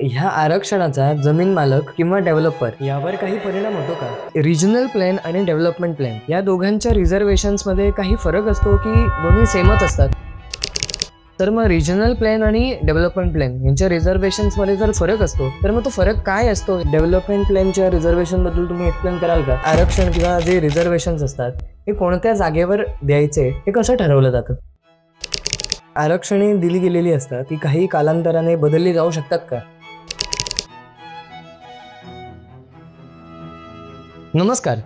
ह्या आरक्षणाचा जमीन मालक किंवा डेव्हलपर यावर काही परिणाम होतो का? रिजनल प्लॅन आणि डेव्हलपमेंट प्लॅन या दोघांच्या रिझर्वेशन्स मध्ये काही फरक असतो की दोन्ही सेमच असतात? तर मग रिजनल प्लॅन आणि डेव्हलपमेंट प्लॅन यांच्या रिझर्वेशन्स मध्ये जर फरक असतो तर मग तो फरक काय असतो? डेव्हलपमेंट प्लॅनच्या रिझर्वेशन बद्दल तुम्ही एक्सप्लेन कराल का? आरक्षण किंवा जे रिझर्वेशन्स असतात हे कोणत्या जागेवर द्यायचे हे कसं ठरवलं जातं? आरक्षणे दिली गेलेली असतात ती काही कालांतराने बदलली जाऊ शकतात का? नमस्कार.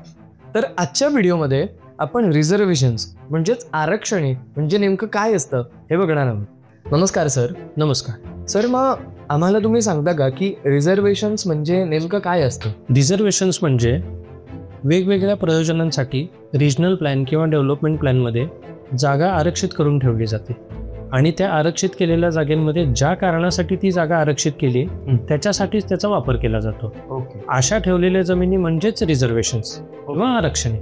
तर आजच्या व्हिडिओमध्ये आपण रिझर्वेशन्स म्हणजेच आरक्षणे म्हणजे नेमकं काय असतं हे बघणार आहोत. नमस्कार सर. नमस्कार सर. मग आम्हाला तुम्ही सांगता का की रिझर्वेशन्स म्हणजे नेमकं काय असतं? रिझर्वेशन्स म्हणजे वेगवेगळ्या प्रयोजनांसाठी रिजनल प्लॅन किंवा डेव्हलपमेंट प्लॅनमध्ये जागा आरक्षित करून ठेवली जाते आणि त्या आरक्षित केलेल्या जागेमध्ये ज्या कारणासाठी ती जागा आरक्षित केली त्याच्यासाठीच त्याचा वापर केला जातो. अशा ठेवलेल्या जमिनी म्हणजेच रिझर्वेशन्स किंवा आरक्षणे.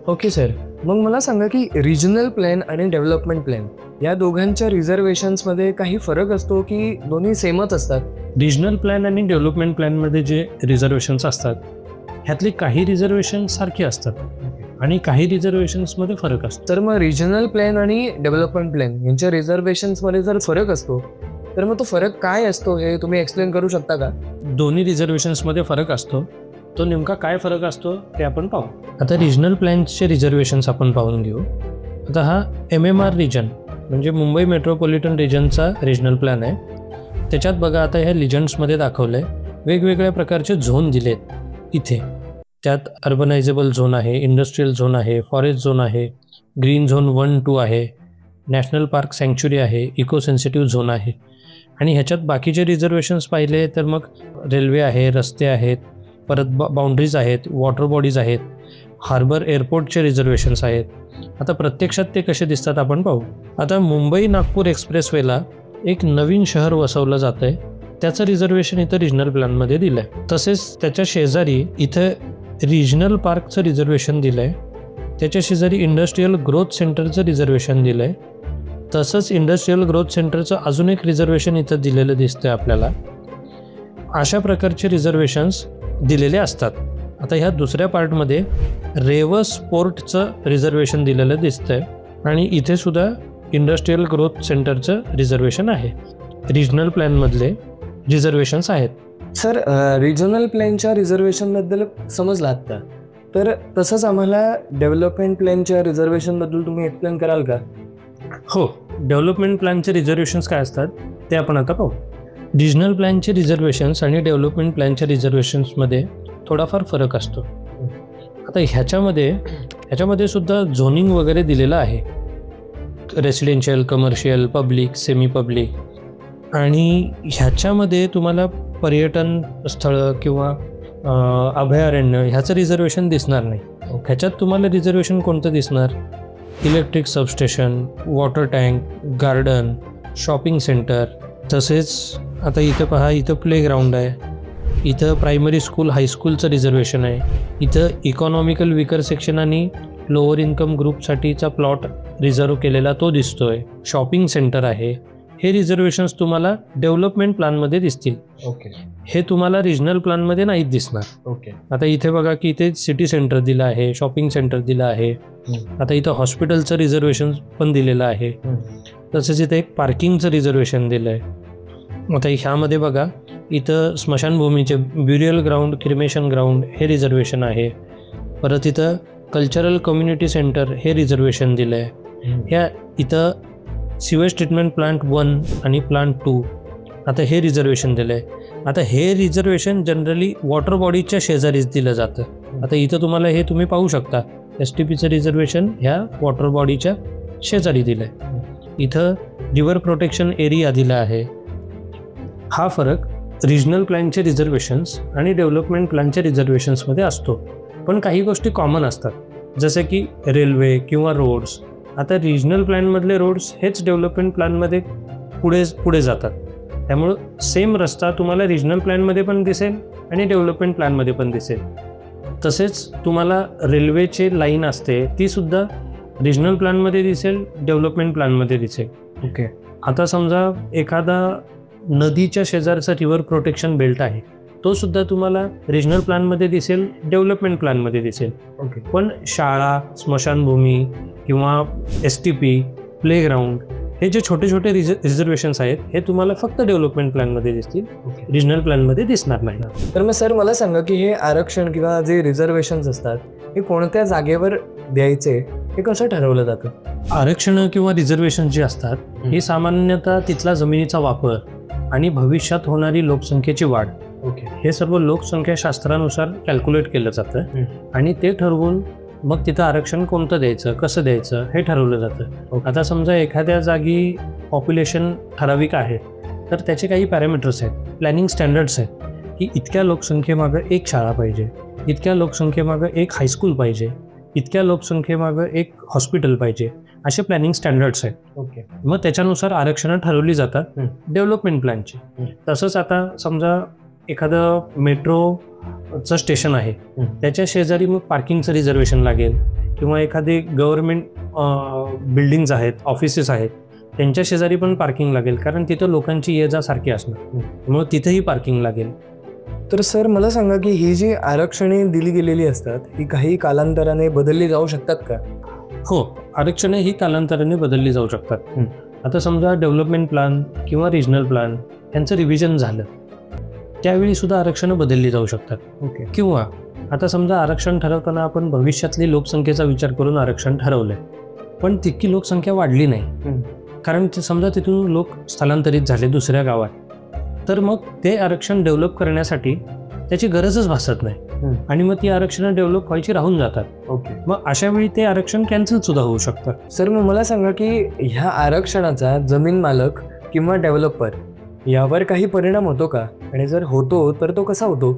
Okay sir. मग मला सांगा की रिजनल प्लॅन आणि डेव्हलपमेंट प्लॅन या दोघांच्या रिझर्वेशन्स मध्ये काही फरक असतो की दोन्ही सेमच असतात? रिजनल प्लॅन आणि डेव्हलपमेंट प्लॅनमध्ये जे रिझर्वेशन्स असतात ह्यातली काही रिझर्वेशन्स सारखी असतात आणि काही रिझर्वेशन्समध्ये फरक असतो. तर मग रिजनल प्लॅन आणि डेव्हलपमेंट प्लॅन यांच्या रिझर्वेशन्समध्ये जर फरक असतो तर मग तो फरक काय असतो हे तुम्ही एक्सप्लेन करू शकता का? दोन्ही रिझर्वेशन्समध्ये फरक असतो. तो नेमका काय फरक असतो ते आपण पाहू. आता रिजनल प्लॅनचे रिझर्वेशन्स आपण पाहून घेऊ. आता हा MMR रिजन म्हणजे मुंबई मेट्रोपॉलिटन रिजनचा रिजनल प्लॅन आहे. त्याच्यात बघा आता ह्या लिजन्समध्ये दाखवलं आहे वेगवेगळ्या प्रकारचे झोन दिलेत इथे. त्यात अर्बनायझेबल झोन आहे, इंडस्ट्रीयल झोन आहे, फॉरेस्ट झोन आहे, ग्रीन झोन 1-2 आहे, नॅशनल पार्क सँक्च्युरी आहे, इको सेन्सिटिव्ह झोन आहे. आणि ह्याच्यात बाकीचे रिझर्वेशन्स पाहिले तर मग रेल्वे आहे, रस्ते आहेत, परत बाउंड्रीज आहेत, वॉटर बॉडीज आहेत, हार्बर एअरपोर्टचे रिझर्वेशन्स आहेत. आता प्रत्यक्षात ते कसे दिसतात आपण पाहू. आता मुंबई नागपूर एक्सप्रेसवेला एक नवीन शहर वसवलं जातं आहे त्याचं रिझर्वेशन इथं रिजनल प्लॅनमध्ये दिलं आहे. तसेच त्याच्या शेजारी इथं रिजनल पार्कचं रिझर्वेशन दिलं आहे. त्याच्या शेजारी इंडस्ट्रीयल ग्रोथ सेंटरचं रिझर्वेशन दिलं आहे. तसंच इंडस्ट्रीयल ग्रोथ सेंटरचं अजून एक रिझर्वेशन इथं दिलेलं दिसतं आपल्याला. अशा प्रकारचे रिझर्वेशन्स दिलेले असतात. आता ह्या दुसऱ्या पार्टमध्ये रेवस पोर्टचं रिझर्वेशन दिलेलं दिसतं आहे आणि इथे सुद्धा इंडस्ट्रीयल ग्रोथ सेंटरचं रिझर्वेशन आहे. रिजनल प्लॅनमधले रिझर्वेशन्स आहेत. सर, रिजनल प्लॅनच्या रिझर्वेशनबद्दल समजलं आत्ता. तर तसंच आम्हाला डेव्हलपमेंट प्लॅनच्या रिझर्वेशनबद्दल तुम्ही एक्सप्लेन कराल का? हो. डेव्हलपमेंट प्लॅनचे रिझर्वेशन्स काय असतात ते आपण आता पाहू. रिजनल प्लॅनचे रिझर्वेशन्स आणि डेव्हलपमेंट प्लॅनच्या रिझर्वेशन्समध्ये थोडाफार फरक असतो. आता ह्याच्यामध्ये सुद्धा झोनिंग वगैरे दिलेलं आहे. Residential, commercial, public, semi public. आणि ह्याच्यामध्ये तुम्हाला पर्यटन स्थळं किंवा अभयारण्य ह्याचं रिझर्वेशन दिसणार नाही. ह्याच्यात तुम्हाला रिझर्वेशन कोणतं दिसणार? Electric substation, water tank, garden, shopping centre. तसेच आता इथं पहा, इथं प्लेग्राऊंड आहे, इथं प्रायमरी स्कूल हायस्कूलचं रिझर्वेशन आहे, इथं इकॉनॉमिकल विकर सेक्शन आणि लोअर इन्कम ग्रुपसाठीचा प्लॉट रिझर्व केलेला तो दिसतोय. शॉपिंग सेंटर आहे. हे रिझर्वेशन्स तुम्हाला डेव्हलपमेंट प्लॅनमध्ये दिसतील. हे तुम्हाला रिजनल प्लॅनमध्ये नाहीत दिसणार. आता इथे बघा की इथे सिटी सेंटर दिलं आहे, शॉपिंग सेंटर दिलं आहे. आता इथं हॉस्पिटलचं रिझर्वेशन पण दिलेलं आहे. तसंच इथं एक पार्किंगचं रिझर्वेशन दिलं आहे. आता ह्यामध्ये बघा इथं स्मशानभूमीचे ब्युरियल ग्राउंड, क्रिमेशन ग्राउंड हे रिझर्वेशन आहे. परत इथं कल्चरल कम्युनिटी सेंटर हे रिझर्वेशन दिलं आहे. ह्या इथं सिवेज ट्रीटमेंट प्लांट 1 आणि प्लांट 2 आता हे रिझर्वेशन दिलं आहे. आता हे रिझर्वेशन जनरली वॉटर बॉडीच्या शेजारीच दिलं जातं. आता इथं तुम्हाला हे तुम्ही पाहू शकता STPचं रिझर्वेशन ह्या वॉटर बॉडीच्या शेजारी दिलं आहे. इथं रिव्हर प्रोटेक्शन एरिया दिला आहे. हा फरक रिजनल प्लॅनचे रिझर्वेशन्स आणि डेव्हलपमेंट प्लॅनच्या रिझर्वेशन्समध्ये असतो. पण काही गोष्टी कॉमन असतात जसे की रेल्वे किंवा रोड्स. आता रिजनल प्लॅनमधले रोड्स हेच डेव्हलपमेंट प्लॅनमध्ये पुढे जातात. त्यामुळं सेम रस्ता तुम्हाला रिजनल प्लॅनमध्ये पण दिसेल आणि डेव्हलपमेंट प्लॅनमध्ये पण दिसेल. तसेच तुम्हाला रेल्वेचे लाईन असते तीसुद्धा रिजनल प्लॅनमध्ये दिसेल, डेव्हलपमेंट प्लॅनमध्ये दिसेल. आता समजा एखादा नदीच्या शेजारचा रिव्हर प्रोटेक्शन बेल्ट आहे तो सुद्धा तुम्हाला रिजनल प्लॅनमध्ये दिसेल, डेव्हलपमेंट प्लॅनमध्ये दिसेल. ओके. पण शाळा, स्मशानभूमी किंवा STP, प्लेग्राऊंड हे जे छोटे छोटे रिझर्वेशन्स आहेत हे तुम्हाला फक्त डेव्हलपमेंट प्लॅनमध्ये दिसतील, रिजनल प्लॅनमध्ये दिसणार नाही. तर मग सर मला सांगा की हे आरक्षण किंवा जे रिझर्वेशन्स असतात हे कोणत्या जागेवर द्यायचे हे कसं ठरवलं जातं? आरक्षण किंवा रिझर्वेशन जे असतात हे सामान्यतः तिथला जमिनीचा वापर आणि भविष्यात होणारी लोकसंख्येची वाढ हे सर्व लोकसंख्या शास्त्रानुसार कॅल्क्युलेट केलं जातं आणि ते ठरवून मग तिथं आरक्षण कोणतं द्यायचं, कसं द्यायचं हे ठरवलं जातं. आता समजा एखाद्या जागी पॉप्युलेशन ठराविक आहे तर त्याचे काही पॅरामीटर्स आहेत, प्लॅनिंग स्टँडर्ड्स आहेत की इतक्या लोकसंख्येमागं एक शाळा पाहिजे, इतक्या लोकसंख्येमागं एक हायस्कूल पाहिजे, इतक्या लोकसंख्येमागं एक हॉस्पिटल पाहिजे, असे प्लॅनिंग स्टँडर्ड्स आहेत. मग त्याच्यानुसार आरक्षणं ठरवली जातात डेव्हलपमेंट प्लॅनची. तसंच आता समजा एखादं मेट्रोचं स्टेशन आहे त्याच्या शेजारी मग पार्किंगचं रिझर्वेशन लागेल किंवा एखादी गव्हर्नमेंट बिल्डिंग्ज आहेत, ऑफिसेस आहेत त्यांच्या शेजारी पण पार्किंग लागेल कारण तिथं लोकांची ये जा सारखी असणार, मग तिथंही पार्किंग लागेल. तर सर मला सांगा की ही जी आरक्षणे दिली गेलेली असतात ही काही कालांतराने बदलली जाऊ शकतात का? हो, आरक्षणे ही कालांतराने बदलली जाऊ शकतात. आता समजा डेव्हलपमेंट प्लॅन किंवा रिजनल प्लॅन यांचं रिव्हिजन झालं त्यावेळी सुद्धा आरक्षणं बदलली जाऊ शकतात. किंवा आता समजा आरक्षण ठरवताना आपण भविष्यातली लोकसंख्येचा विचार करून आरक्षण ठरवलंय पण तितकी लोकसंख्या वाढली नाही कारण समजा तिथून लोक स्थलांतरित झाले दुसऱ्या गावात, तर मग ते आरक्षण डेव्हलप करण्यासाठी त्याची गरजच भासत नाही आणि मग ती आरक्षणं डेव्हलप व्हायची राहून जातात. मग अशा वेळी ते आरक्षण कॅन्सल सुद्धा होऊ शकतं. सर मग मला सांगा की ह्या आरक्षणाचा जमीन मालक किंवा डेव्हलपर यावर काही परिणाम होतो का आणि जर होतो तर तो कसा होतो?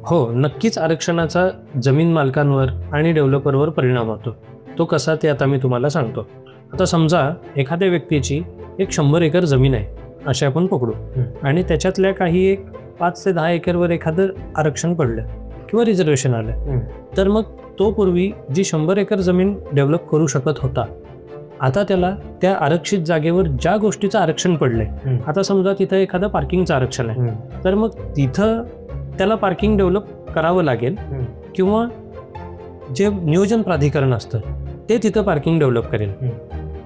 हो, नक्कीच आरक्षणाचा जमीन मालकांवर आणि डेव्हलपरवर परिणाम होतो. तो कसा ते आता मी तुम्हाला सांगतो. आता समजा एखाद्या व्यक्तीची एक 100 एकर जमीन आहे असे आपण पकडू आणि त्याच्यातल्या काही एक 5 ते 10 एकरवर एखादं आरक्षण पडलं किंवा रिझर्वेशन आलं, तर मग तो पूर्वी जी 100 एकर जमीन डेव्हलप करू शकत होता आता त्याला त्या आरक्षित जागेवर ज्या गोष्टीचं आरक्षण पडलंय, आता समजा तिथं एखादं पार्किंगचं आरक्षण आहे तर मग तिथं त्याला पार्किंग डेव्हलप करावं लागेल किंवा जे नियोजन प्राधिकरण असतं ते तिथं पार्किंग डेव्हलप करेल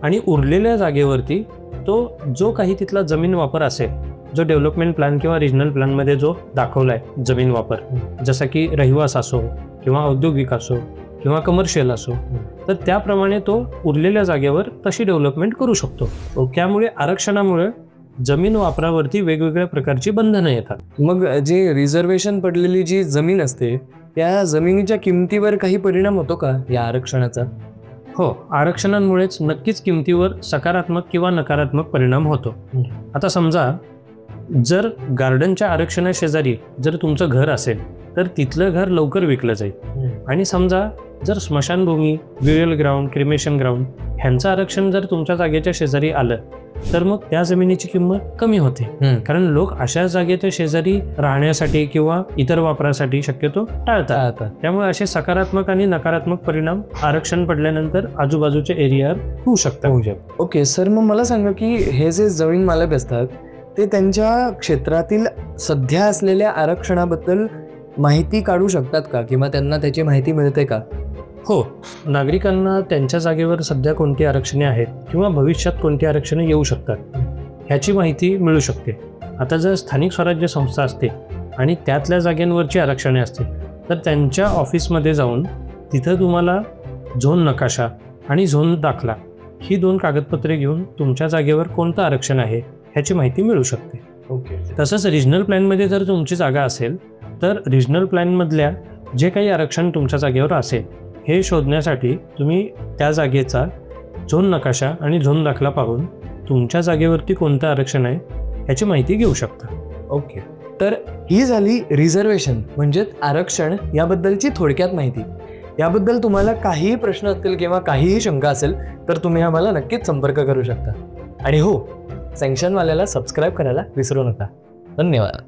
आणि उरलेल्या जागेवरती तो जो काही तिथला जमीन वापर असेल जो डेव्हलपमेंट प्लॅन किंवा रिजनल प्लॅनमध्ये जो दाखवलाय जमीन वापर, जसा की रहिवास असो किंवा औद्योगिक असो किंवा कमर्शियल असो, तर त्याप्रमाणे तो उरलेल्या जागेवर तशी डेव्हलपमेंट करू शकतो. त्यामुळे आरक्षणामुळे जमीन वापरावरती वेगवेगळ्या प्रकारची बंधनं येतात. मग जे रिझर्वेशन पडलेली जी जमीन असते त्या जमिनीच्या किमतीवर काही परिणाम होतो का या आरक्षणाचा? हो, आरक्षणांमुळेच नक्कीच किमतीवर सकारात्मक किंवा नकारात्मक परिणाम होतो. आता समजा जर गार्डनच्या आरक्षणाशेजारी जर तुमचं घर असेल तर तिथलं घर लवकर विकलं जाईल आणि समजा जर स्मशानभूमी, ब्युरियल ग्राउंड, क्रिमेशन ग्राउंड ह्यांचं आरक्षण जर तुमच्या जागेच्या शेजारी आलं तर मग त्या जमिनीची किंमत कमी होते कारण लोक अशा जागेच्या शेजारी राहण्यासाठी किंवा इतर वापरासाठी शक्यतो टाळतात. त्यामुळे असे सकारात्मक आणि नकारात्मक परिणाम आरक्षण पडल्यानंतर आजूबाजूच्या एरियावर होऊ शकतात. ओके सर, मग मला सांगा की हे जे जमीन मालक असतात ते त्यांच्या क्षेत्रातील सध्या असलेल्या आरक्षणाबद्दल माहिती काढू शकतात का किंवा त्यांना त्याची माहिती मिळते का? हो, नागरिकांना त्यांच्या जागेवर सध्या कोणती आरक्षणे आहेत किंवा भविष्यात कोणती आरक्षणे येऊ शकतात ह्याची माहिती मिळू शकते. आता जर स्थानिक स्वराज्य संस्था असते आणि त्यातल्या जागांवरची आरक्षणे असते तर त्यांच्या ऑफिसमध्ये जाऊन तिथं तुम्हाला झोन नकाशा आणि झोन दाखला ही 2 कागदपत्रे घेऊन तुमच्या जागेवर कोणतं आरक्षण आहे ह्याची माहिती मिळू शकते. तसंच रिजनल प्लॅनमध्ये जर तुमची जागा असेल तर रिजनल प्लॅनमधल्या जे काही आरक्षण तुमच्या जागेवर असेल हे शोधण्यासाठी तुम्ही त्या जागेचा झोन नकाशा आणि झोन दाखला पाहून तुमच्या जागेवरती कोणतं आरक्षण आहे याची माहिती घेऊ शकता. ओके, तर ही झाली रिझर्वेशन म्हणजेच आरक्षण याबद्दलची थोडक्यात माहिती. याबद्दल तुम्हाला काहीही प्रश्न असतील किंवा काहीही शंका असेल तर तुम्ही आम्हाला नक्कीच संपर्क करू शकता. आणि हो, सँक्शनवाल्याला सबस्क्राईब करायला विसरू नका. धन्यवाद.